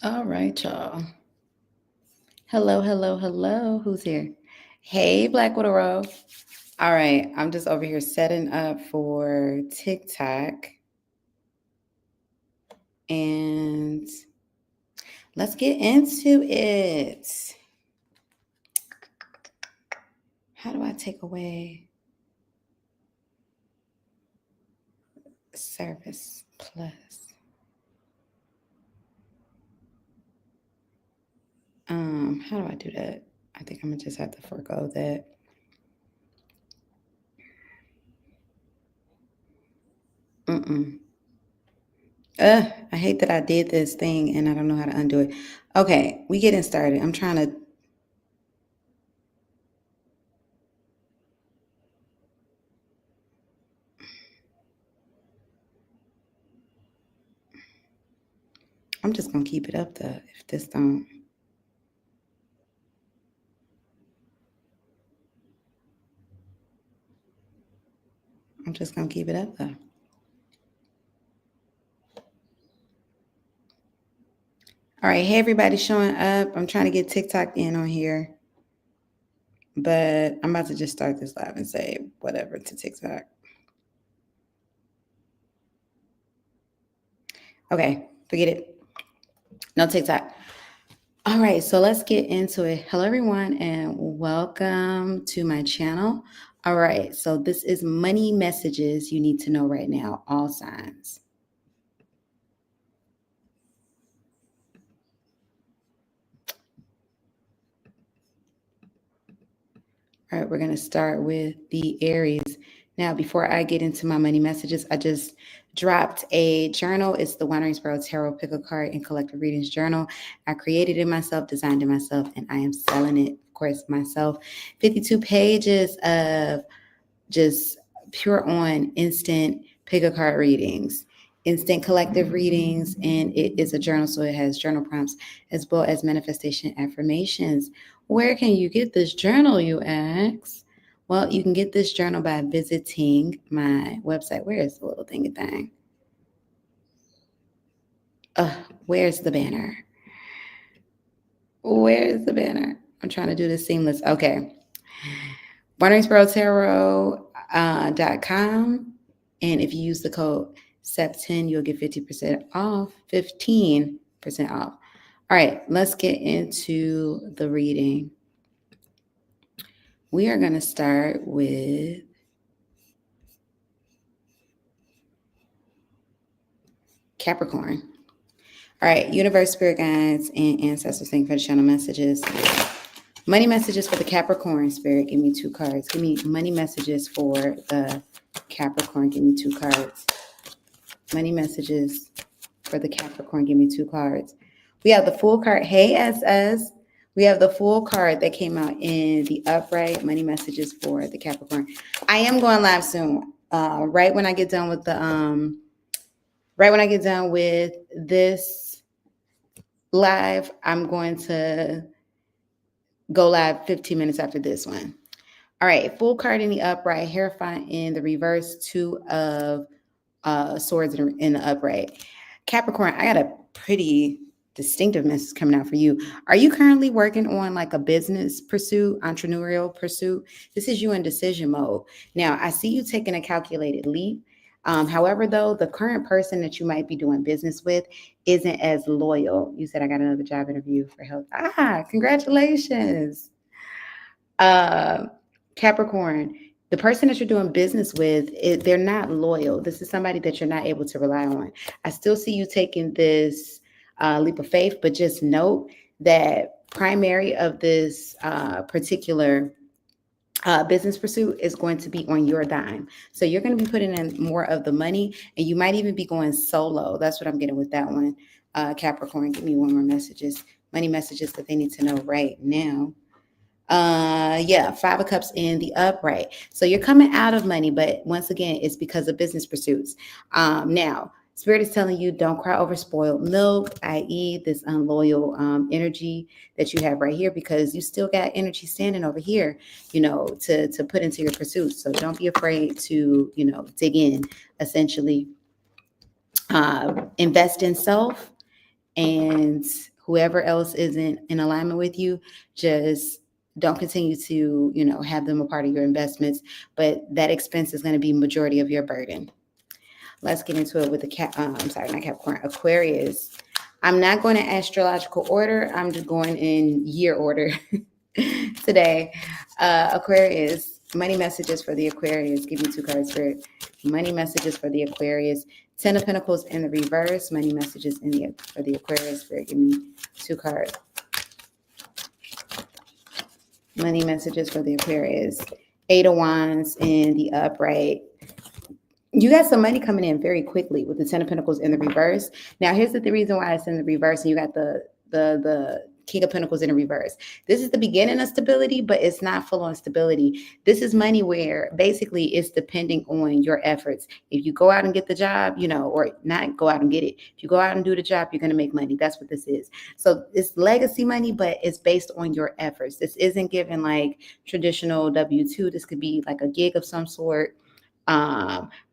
All right, y'all. Hello, hello, hello. Who's here? Hey, Black Widow Row. All right, I'm just over here setting up for TikTok. And let's get into it. How do I take away service plus? How do I do that? I think I'm gonna just have to forego that. Mm-mm. I hate that I did this thing and I don't know how to undo it. Okay, we getting started. I'm just gonna keep it up though. If this don't, I'm just gonna keep it up though. All right, hey everybody showing up. I'm trying to get TikTok in on here, but I'm about to just start this live and say whatever to TikTok. Okay, forget it. No TikTok. All right, so let's get into it. Hello, everyone, and welcome to my channel. All right, so this is money messages you need to know right now, all signs. All right, we're going to start with the Aries. Now, before I get into my money messages, I just dropped a journal. It's the Wandering Sparrow Tarot Pick a Card and Collective Readings Journal. I created it myself, designed it myself, and I am selling it, of course, myself. 52 pages of just pure on instant pick a card readings, instant collective readings, and it is a journal, so it has journal prompts as well as manifestation affirmations. Where can you get this journal, you ask? Well, you can get this journal by visiting my website. Where is the little thingy thing? Where's the banner? Where is the banner? I'm trying to do this seamless. Okay. wanderingsparrowtarot.com. And if you use the code SEP10, you'll get 50% off, 15% off. All right, let's get into the reading. We are going to start with Capricorn. All right, universe, spirit guides, and ancestors, thank you for the channel messages. Money messages for the Capricorn spirit. Give me 2 cards. Give me money messages for the Capricorn. Give me 2 cards. Money messages for the Capricorn. Give me 2 cards. We have the full card. Hey, SS. We have the full card that came out in the upright. Money messages for the Capricorn. I am going live soon. Right when I get done with this live, I'm going to go live 15 minutes after this one. All right, full card in the upright, Hierophant in the reverse, 2 of swords in the upright. Capricorn, I got a pretty distinctive message coming out for you. Are you currently working on like a business pursuit, entrepreneurial pursuit? This is you in decision mode. Now, I see you taking a calculated leap. However, though, the current person that you might be doing business with isn't as loyal. You said I got another job interview for health. Congratulations. Capricorn, the person that you're doing business with, they're not loyal. This is somebody that you're not able to rely on. I still see you taking this leap of faith, but just note that primary of this particular business pursuit is going to be on your dime. So you're going to be putting in more of the money, and you might even be going solo. That's what I'm getting with that one. Capricorn, give me one more messages, money messages that they need to know right now. 5 of Cups in the upright. So you're coming out of money, but once again, it's because of business pursuits. Now, Spirit is telling you don't cry over spoiled milk, i.e. this unloyal energy that you have right here, because you still got energy standing over here, to put into your pursuits. So don't be afraid to, dig in, essentially. Invest in self and whoever else isn't in alignment with you, just don't continue to, have them a part of your investments. But that expense is going to be majority of your burden. Let's get into it with the not Capricorn, Aquarius. I'm not going in astrological order. I'm just going in year order today. Aquarius, money messages for the Aquarius. Give me 2 cards, Spirit. Money messages for the Aquarius. 10 of Pentacles in the reverse. Money messages for the Aquarius, Spirit. Give me 2 cards. Money messages for the Aquarius. 8 of Wands in the upright. You got some money coming in very quickly with the 10 of Pentacles in the reverse. Now, here's the reason why it's in the reverse, and you got the King of Pentacles in the reverse. This is the beginning of stability, but it's not full on stability. This is money where basically it's depending on your efforts. If you go out and get the job, or not go out and get it. If you go out and do the job, you're going to make money. That's what this is. So it's legacy money, but it's based on your efforts. This isn't given like traditional W-2. This could be like a gig of some sort.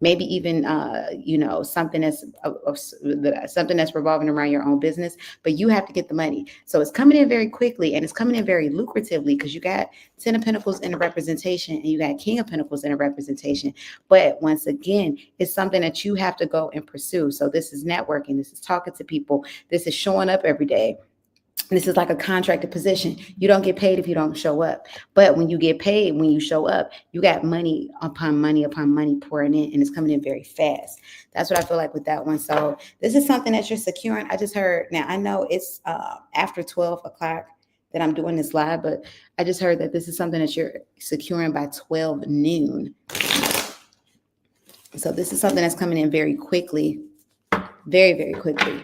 Maybe even something that's revolving around your own business, but you have to get the money. So it's coming in very quickly, and it's coming in very lucratively because you got 10 of Pentacles in a representation and you got King of Pentacles in a representation. But once again, it's something that you have to go and pursue. So this is networking, this is talking to people, this is showing up every day. This is like a contracted position. You don't get paid if you don't show up. But when you get paid, when you show up, you got money upon money pouring in, and it's coming in very fast. That's what I feel like with that one. So this is something that you're securing. I just heard, now I know it's after 12 o'clock that I'm doing this live, but I just heard that this is something that you're securing by 12 noon. So this is something that's coming in very quickly, very, very quickly.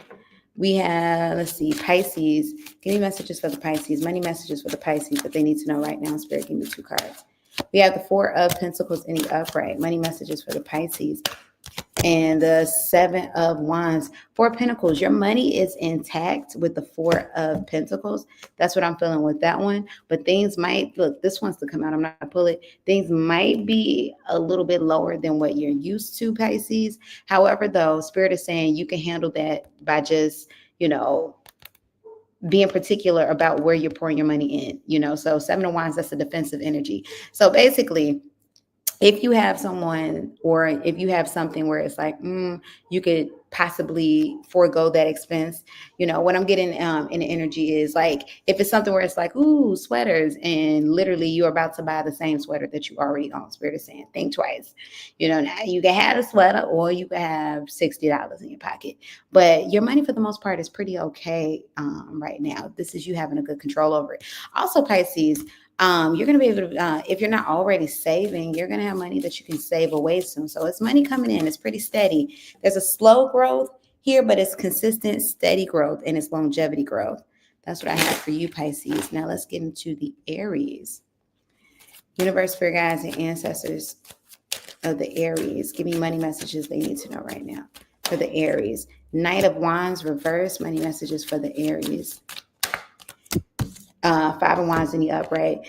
We have, let's see, Pisces. Give me messages for the Pisces. Money messages for the Pisces that they need to know right now. Spirit, give me 2 cards. We have the 4 of Pentacles in the upright. Money messages for the Pisces. And the 7 of Wands. 4 of Pentacles. Your money is intact with the 4 of Pentacles. That's what I'm feeling with that one. But things might, look, this wants to come out. I'm not going to pull it. Things might be a little bit lower than what you're used to, Pisces. However, though, Spirit is saying you can handle that by just, being particular about where you're pouring your money in, so 7 of Wands, that's a defensive energy. So basically, if you have someone, or if you have something where it's like, you could possibly forego that expense, what I'm getting in the energy is like, if it's something where it's like, ooh, sweaters, and literally you're about to buy the same sweater that you already own. Spirit is saying, think twice. Now you can have a sweater, or you can have $60 in your pocket, but your money for the most part is pretty okay right now. This is you having a good control over it. Also, Pisces, you're going to be able to, if you're not already saving, you're going to have money that you can save away soon. So it's money coming in. It's pretty steady. There's a slow growth here, but it's consistent, steady growth, and it's longevity growth. That's what I have for you, Pisces. Now let's get into the Aries. Universe, spirit guides, and ancestors of the Aries. Give me money messages they need to know right now for the Aries. Knight of Wands reverse. Money messages for the Aries. 5 of Wands in the upright.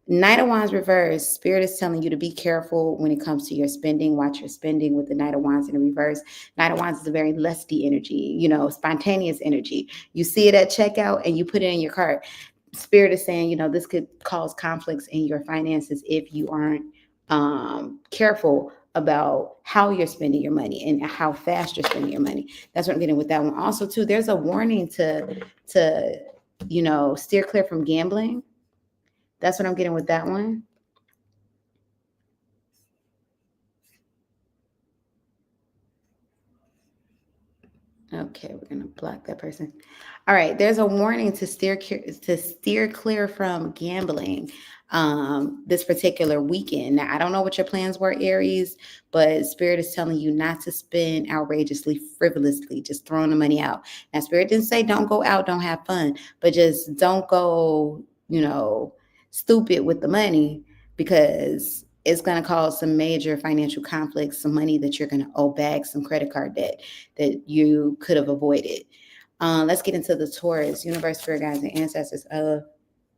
Knight of Wands reverse. Spirit is telling you to be careful when it comes to your spending. Watch your spending with the Knight of Wands in the reverse. Knight of Wands is a very lusty energy, spontaneous energy. You see it at checkout and you put it in your cart. Spirit is saying, this could cause conflicts in your finances if you aren't careful about how you're spending your money and how fast you're spending your money. That's what I'm getting with that one. Also, too, there's a warning to steer clear from gambling. That's what I'm getting with that one. Okay, we're going to block that person. All right, there's a warning to steer clear from gambling this particular weekend. Now, I don't know what your plans were, Aries, but Spirit is telling you not to spend outrageously, frivolously, just throwing the money out. Now, Spirit didn't say don't go out, don't have fun, but just don't go, stupid with the money, because it's going to cause some major financial conflicts, some money that you're going to owe back, some credit card debt that you could have avoided. Let's get into the Taurus. Universe, spirit guides, and ancestors of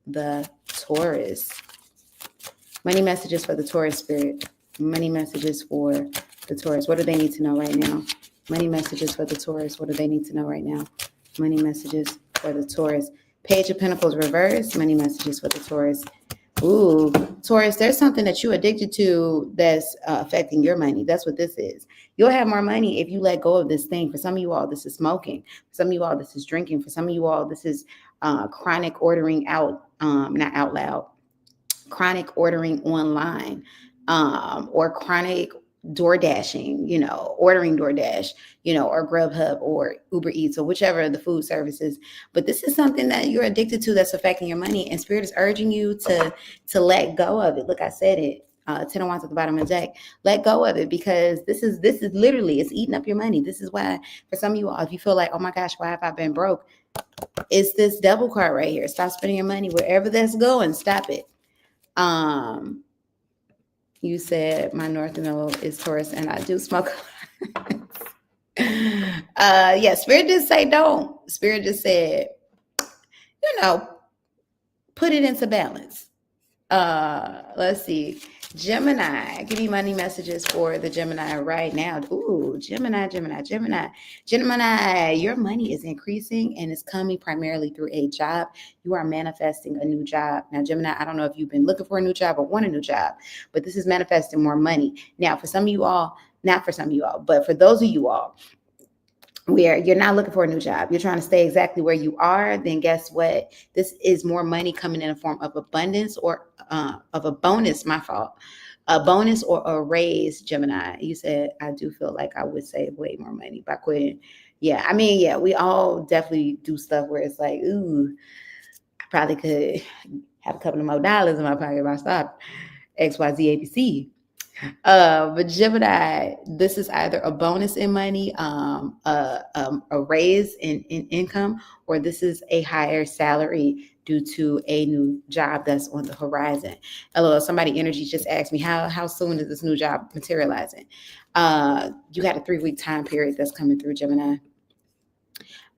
the Taurus. Money messages for the Taurus, Spirit. Money messages for the Taurus. What do they need to know right now? Money messages for the Taurus. What do they need to know right now? money messages for the Taurus. Page of Pentacles reverse, money messages for the Taurus. Ooh, Taurus, there's something that you're addicted to that's affecting your money. That's what this is. You'll have more money if you let go of this thing. For some of you all, this is smoking. For some of you all, this is drinking. For some of you all, this is chronic ordering out, not out loud, chronic ordering online, or chronic door dashing, ordering DoorDash, or Grubhub or Uber Eats or whichever of the food services. But this is something that you're addicted to that's affecting your money, and Spirit is urging you to let go of it. Look, I said it. 10 of Wands at the bottom of the deck. Let go of it, because this is literally, it's eating up your money. This is why, for some of you all, if you feel like, oh my gosh, why have I been broke? It's this Devil card right here. Stop spending your money wherever that's going. Stop it. You said my North Node is Taurus and I do smoke. Yeah, Spirit just say don't. Spirit just said, put it into balance. Let's see. Gemini, give me money messages for the Gemini right now. Ooh, Gemini. Your money is increasing and it's coming primarily through a job. You are manifesting a new job. Now, Gemini, I don't know if you've been looking for a new job or want a new job, but this is manifesting more money. Now, for some of you all, not for some of you all, but for those of you all, where you're not looking for a new job, you're trying to stay exactly where you are, then guess what? This is more money coming in the form of abundance or of a bonus, a bonus or a raise, Gemini. You said, I do feel like I would save way more money by quitting. Yeah, I mean, yeah, we all definitely do stuff where it's like, ooh, I probably could have a couple of more dollars in my pocket if I stopped XYZ ABC. But Gemini, this is either a bonus in money, a raise in income, or this is a higher salary due to a new job that's on the horizon. Hello, somebody energy just asked me, how soon is this new job materializing? You got a 3-week time period that's coming through, Gemini.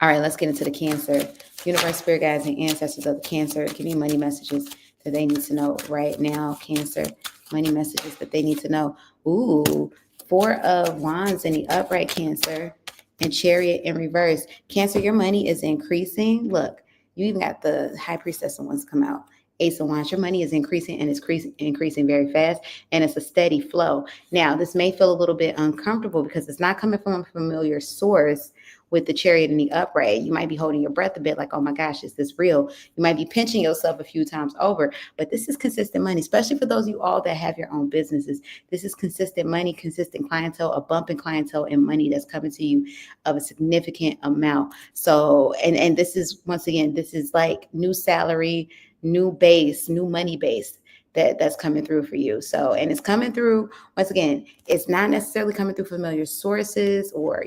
All right, let's get into the Cancer. Universe, spirit guides, and ancestors of the Cancer, give me money messages that they need to know right now, Cancer. Money messages that they need to know. Ooh, 4 of Wands in the upright, Cancer, and Chariot in reverse. Cancer, your money is increasing. Look, you even got the High Priestess of Wands come out. Ace of Wands, your money is increasing, and it's increasing very fast, and it's a steady flow. Now, this may feel a little bit uncomfortable because it's not coming from a familiar source. With the Chariot in the upright, you might be holding your breath a bit like, oh my gosh, is this real? You might be pinching yourself a few times over, but this is consistent money, especially for those of you all that have your own businesses. This is consistent money, consistent clientele, a bump in clientele and money that's coming to you of a significant amount. So, and this is, once again, this is like new salary, new base, new money base. That's coming through for you. So, and it's coming through, once again, it's not necessarily coming through familiar sources or,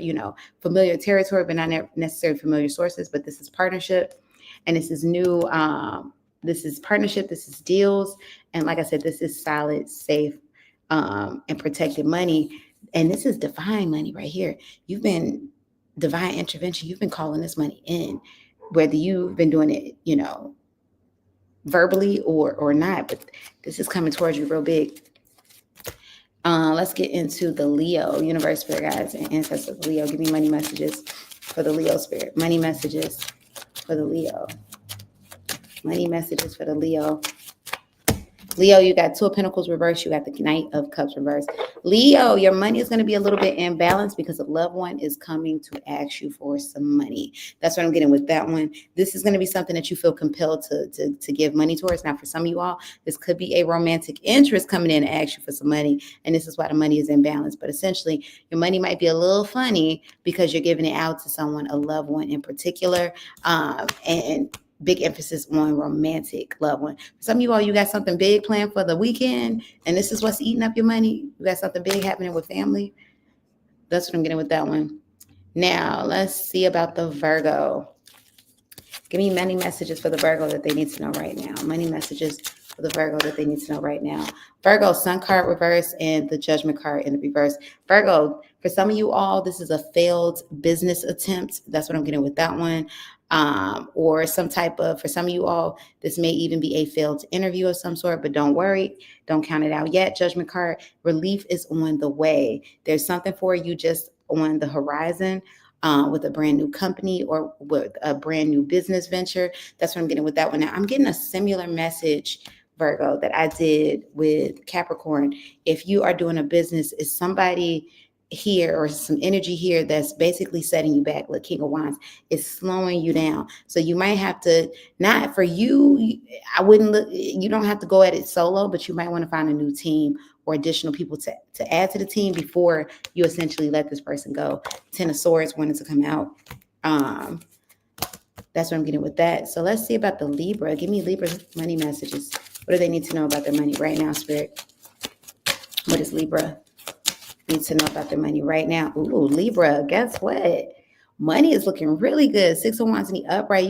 familiar territory, but not necessarily familiar sources, but this is partnership and this is new, this is partnership, this is deals. And like I said, this is solid, safe, and protected money. And this is divine money right here. You've been divine intervention. You've been calling this money in, whether you've been doing it, verbally or not, but this is coming towards you real big. Let's get into the Leo. Universe, spirit guides, and ancestors of Leo. Give me money messages for the Leo spirit. Money messages for the Leo. Money messages for the Leo. Leo, you got 2 of Pentacles reverse. You got the Knight of Cups reverse. Leo, your money is going to be a little bit imbalanced because a loved one is coming to ask you for some money. That's what I'm getting with that one. This is going to be something that you feel compelled to give money towards. Now, for some of you all, this could be a romantic interest coming in to ask you for some money, and this is why the money is imbalanced. But essentially, your money might be a little funny because you're giving it out to someone, a loved one in particular, and big emphasis on romantic loved one. For some of you all, you got something big planned for the weekend, and this is what's eating up your money. You got something big happening with family. That's what I'm getting with that one. Now, let's see about the Virgo. Give me money messages for the Virgo that they need to know right now. Money messages for the Virgo that they need to know right now. Virgo, Sun card reverse and the Judgment card in the reverse. Virgo, for some of you all, this is a failed business attempt. That's what I'm getting with that one. Or some type of, for some of you all, this may even be a failed interview of some sort, but don't worry. Don't count it out yet. Judgment card, relief is on the way. There's something for you just on the horizon. with a brand new company or with a brand new business venture. That's what I'm getting with that one. Now, I'm getting a similar message, Virgo, that I did with Capricorn. If you are doing a business, is somebody here or some energy here that's basically setting you back? Look, King of Wands is slowing you down. So you might have to, not for you, I wouldn't look, you don't have to go at it solo, but you might want to find a new team or additional people to add to the team before you essentially let this person go. Ten of Swords wanted to come out. That's what I'm getting with that. So let's see about the Libra. Give me Libra's money messages. What do they need to know about their money right now, Spirit? What does Libra need to know about their money right now? Ooh, Libra, guess what? Money is looking really good. Six of Wands in the upright.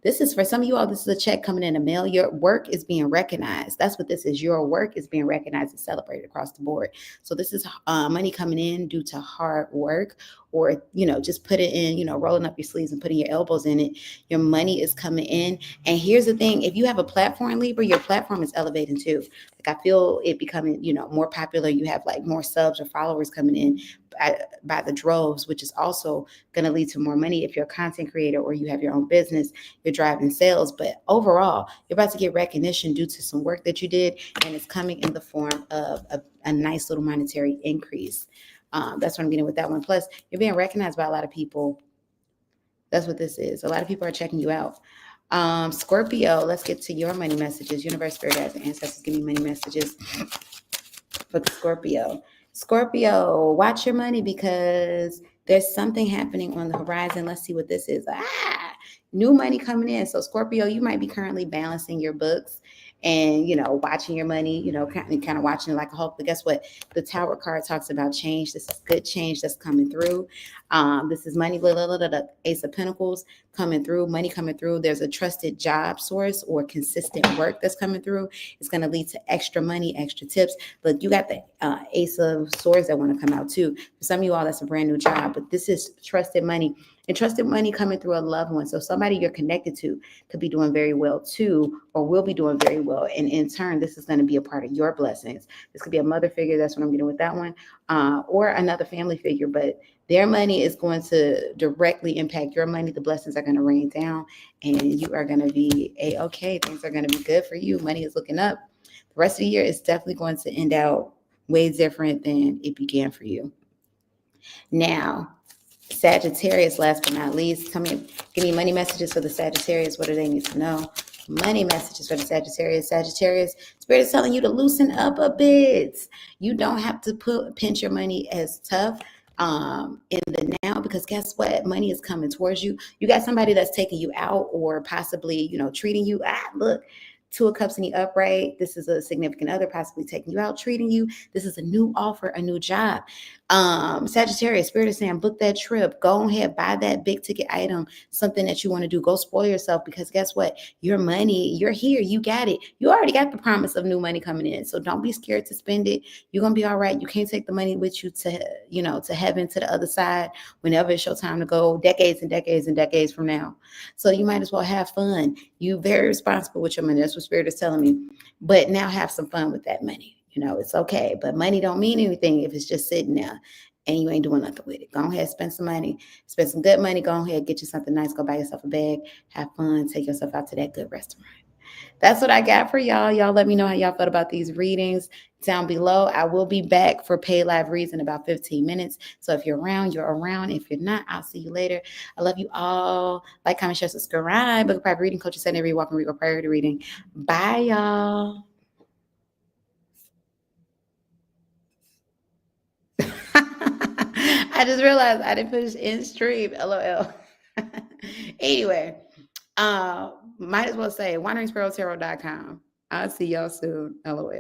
This is for some of you all, this is a check coming in the mail. Your work is being recognized. That's what this is. Your work is being recognized and celebrated across the board. So this is money coming in due to hard work, or, just put it in, rolling up your sleeves and putting your elbows in it. Your money is coming in. And here's the thing. If you have a platform, Libra, your platform is elevating too. Like, I feel it becoming, more popular. You have like more subs or followers coming in by the droves, which is also going to lead to more money. If you're a content creator or you have your own business, you're driving sales. But overall, you're about to get recognition due to some work that you did, and it's coming in the form of a nice little monetary increase. That's what I'm getting with that one. Plus, you're being recognized by a lot of people. That's what this is. A lot of people are checking you out. Scorpio, let's get to your money messages. Universe, Spirit, guides, and ancestors, give me money messages for the Scorpio. Scorpio, watch your money because there's something happening on the horizon. Let's see what this is. New money coming in. So Scorpio, you might be currently balancing your books and, watching your money, kind of watching it like a hawk. But guess what? The Tower card talks about change. This is good change that's coming through. This is money, the Ace of Pentacles coming through, money coming through. There's a trusted job source or consistent work that's coming through. It's going to lead to extra money, extra tips. Look, you got the Ace of Swords that want to come out too. For some of you all, that's a brand new job, but this is trusted money. And trusted money coming through a loved one. So somebody you're connected to could be doing very well too, or will be doing very well. And in turn, this is going to be a part of your blessings. This could be a mother figure. That's what I'm getting with that one. Or another family figure. But their money is going to directly impact your money. The blessings are going to rain down and you are going to be A-okay. Things are going to be good for you. Money is looking up. The rest of the year is definitely going to end out way different than it began for you. Now, Sagittarius, last but not least, give me money messages for the Sagittarius. What do they need to know? Money messages for the Sagittarius. Sagittarius, Spirit is telling you to loosen up a bit. You don't have to pinch your money as tough in the now, because guess what? Money is coming towards you. You got somebody that's taking you out or possibly, treating you. Look. Two of Cups in the upright. This is a significant other possibly taking you out, treating you. This is a new offer, a new job. Sagittarius, Spirit is saying, book that trip. Go ahead, buy that big ticket item, something that you want to do. Go spoil yourself, because guess what? Your money, you're here. You got it. You already got the promise of new money coming in. So don't be scared to spend it. You're going to be all right. You can't take the money with you to heaven, to the other side, whenever it's your time to go, decades and decades and decades from now. So you might as well have fun. You're very responsible with your money. That's what Spirit is telling me. But now have some fun with that money. It's okay. But money don't mean anything if it's just sitting there and you ain't doing nothing with it. Go ahead, spend some money. Spend some good money. Go ahead, get you something nice. Go buy yourself a bag. Have fun. Take yourself out to that good restaurant. That's what I got for y'all. Y'all let me know how y'all felt about these readings down below. I will be back for paid live reads in about 15 minutes. So if you're around, you're around. If you're not, I'll see you later. I love you all. Like, comment, share, subscribe. Book a private reading, coach, send every walking regal priority reading. Bye, y'all. I just realized I didn't finish in stream. LOL. Anyway, might as well say wanderingsparrow.com. I'll see y'all soon. LOL.